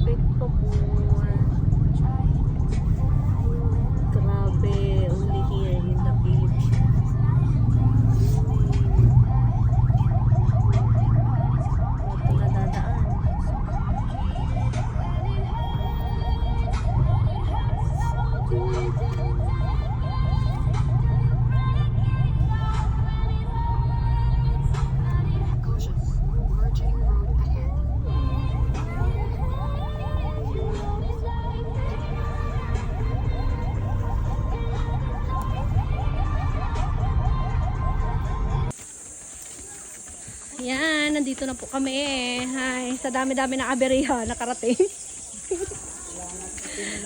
Big Pamor. Grabe, only here in the Philippines. Ito na dadaan. Yan, nandito na po kami. Hi, sa dami-dami na aberya nakarating.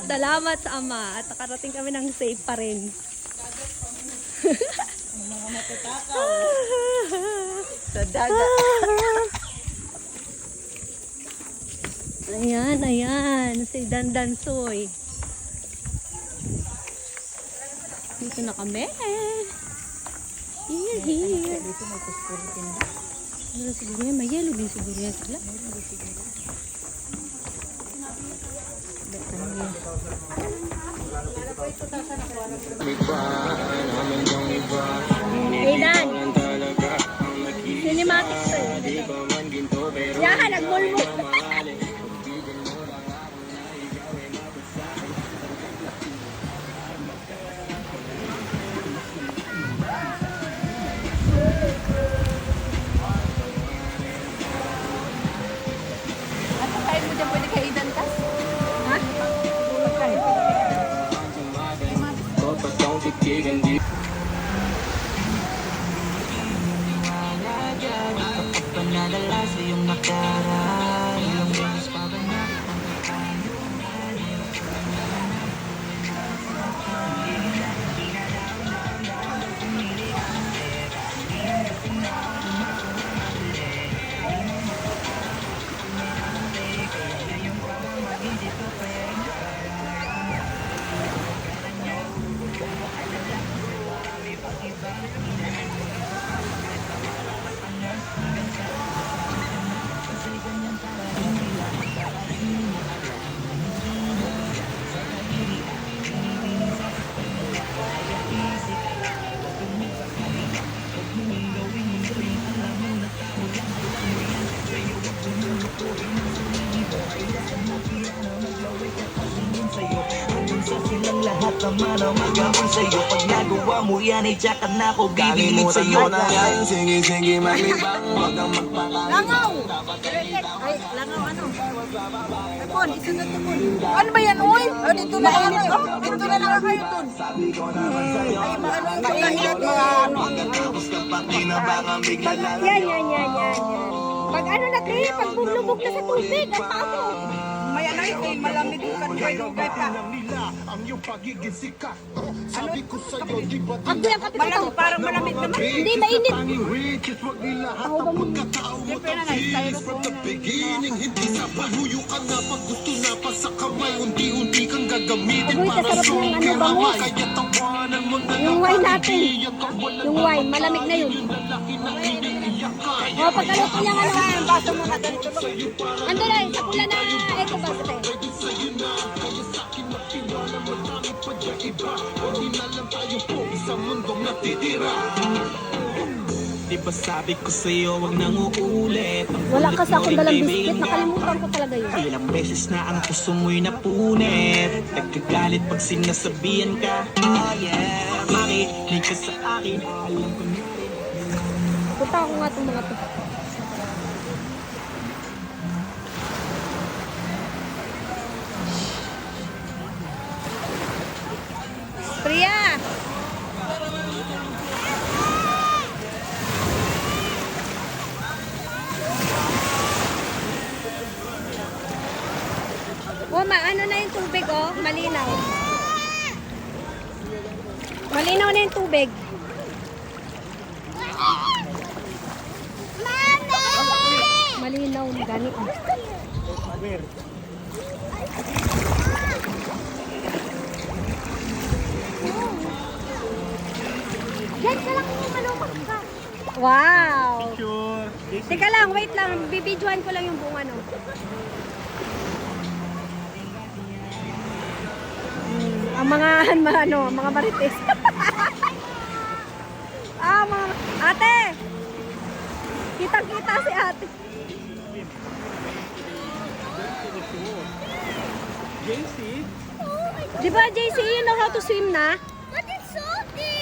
Salamat sa Ama at nakarating kami ng safe pa rin. Mga matatakaw. Sa dagat. Ayan, ayan. Si Dandan Soy. Dito na kami. Here. Dito may kuskuro tinda. Ano siguro yan? May yellow din siguro yan sila. Hey Dan! Cinematic to eh. Yahan, nagmulmul. Panadala sa iyong nakaraan. Ilang beses pa ba na lahat naman ang magawin sa'yo. Pag nagawa mo yan ay tsakat na ako bibigit sa'yo. Na yan, sige maglibang, wag kang magpangalit. Langaw! Ay, langaw ano? Ipon, isa na tumon. Ano ba yan, oy? Oh, dito na kayo. Dito na lang kayo dun. Ay, mainit mga ano. Pagkatapos ka pati na baka bigla lang. Yan. Pag ano na kayo, pag bumlubog na sa tubig, ang tapo. May ano yun, malamig yung kanilugay pa. Ang iyong pagiging sikat. Sabi ko sa'yo, di ba Ako yung kapitang. Parang malamig naman. Hindi, mainit. tanging riches, wag nilahat ang pagkatao mo Siyempre na, tangis from the beginning. Hindi sa paluyo ka na pag gusto na pa sa kamay. Unti-unti kang gagamitin Agoy, para kasarap ng ano, sumikir bangus. amay. Kaya tawanan mo na Yung wine natin. Yung wine, malamig na yun. O, pagkaluto niya ano. Ang baso mo na ganito. Ando na, sa pula na, eto ba sa tayo? Di ba sabi ko sa'yo wag nang uulit. Wala kasi akong dalang biscuit, nakalimutan ko talaga yun. Ilang beses na ang puso mo'y napunit. Nagkagalit pag sinasabihan ka. Oh yeah, makinig ka sa akin. Alam ko na. Punta ako nga itong mga to. Priya! Ano na yung tubig, oh. Malinaw. Malinaw na yung tubig. Malinaw na gani. Yan ka lang yung malumag ka. Wow! Teka lang, wait lang. Bibidyohan ko lang yung buong ano. Ang mga, mga marites. Mga, ate! Kitang-kita si ate. JC? Di ba, JC, you know how to swim na? But it's salty!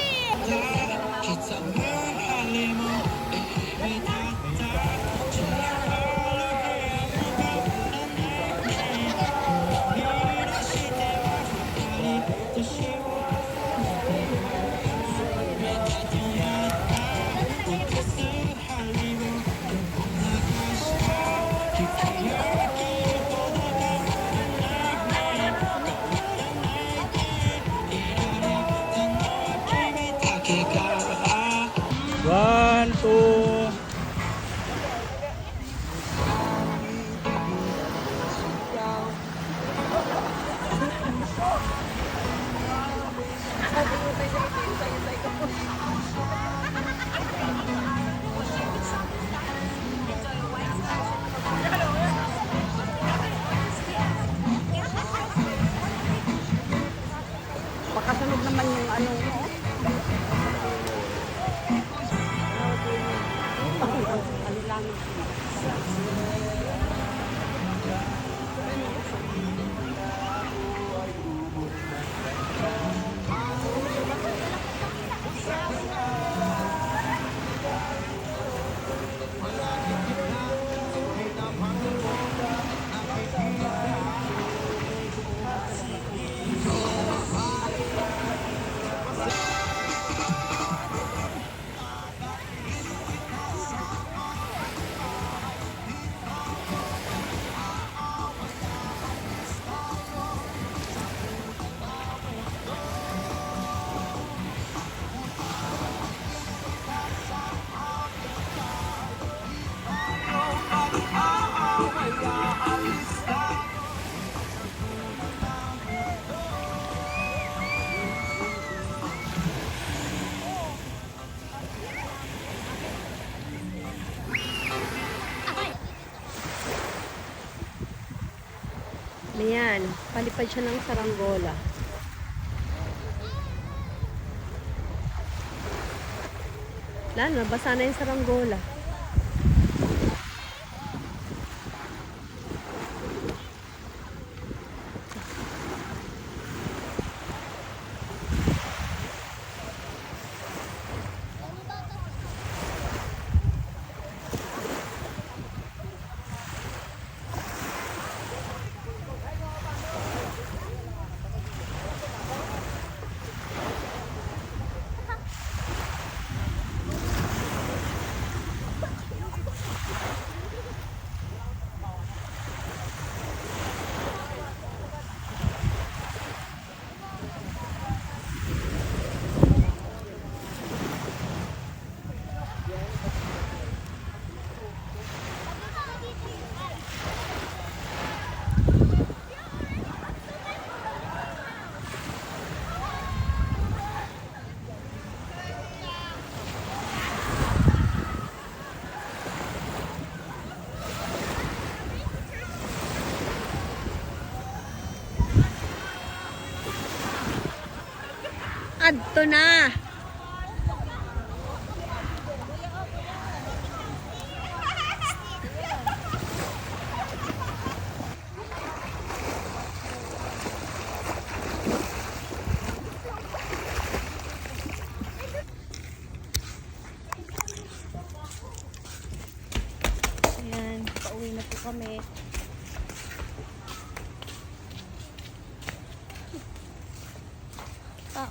One, two. Pakasunog naman yung ano mo. Ayan, palipad siya ng saranggola. Lalo, basa na yung saranggola. Adto na. Ayan, pauwi na po kami.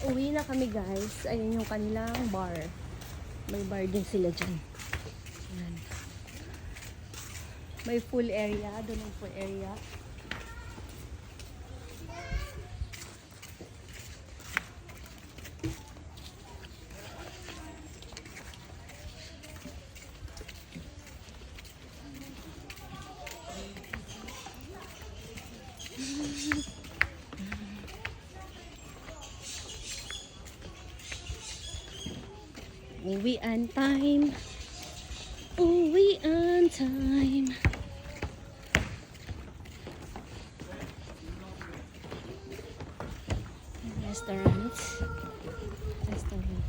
Uwi na kami guys. Ayun yung kanilang bar. May bar din sila dyan. Ayan. May full area. Doon ang full area. Uwian time. Uwian time. restaurant. Restaurant.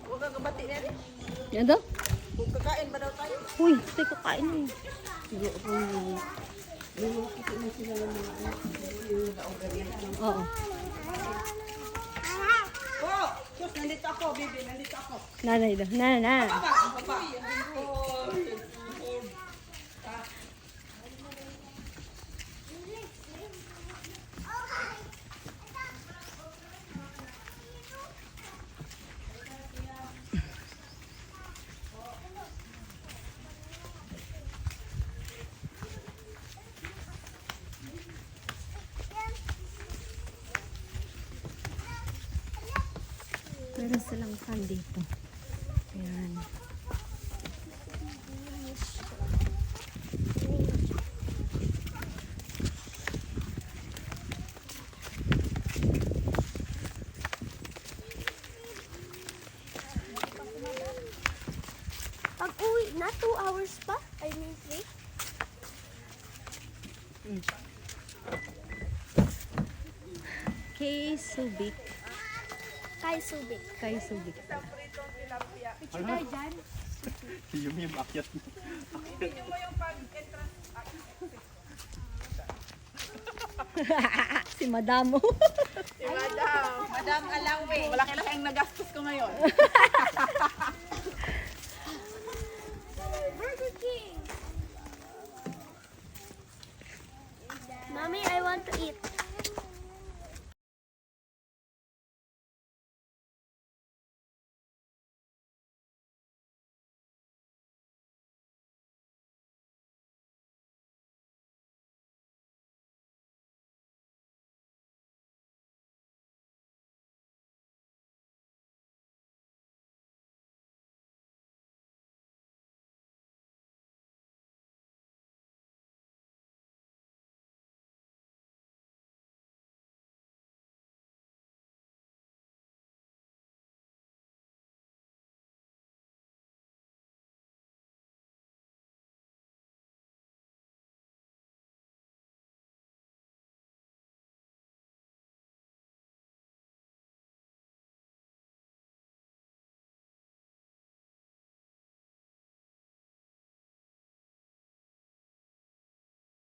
Huwag kang kabati na rin. Yan daw? Kung kakain ba daw tayo? Uy, tayo kakain na eh. Oo. Oh, sus, nandito ako, baby, nandito ako. Nanay daw. Nanay. Papa. Meron silang kan dito. Ayan. Pag-uwi na, 2 hours pa? I mean, 3? Kay Subic. Kay Subic. Kay Subic. Picture tayo dyan. Yung akyat mo. Si Madamo. Madam, allow me. Malaki-laki ang nagastos ko ngayon. Burger King. Mommy, I want to eat.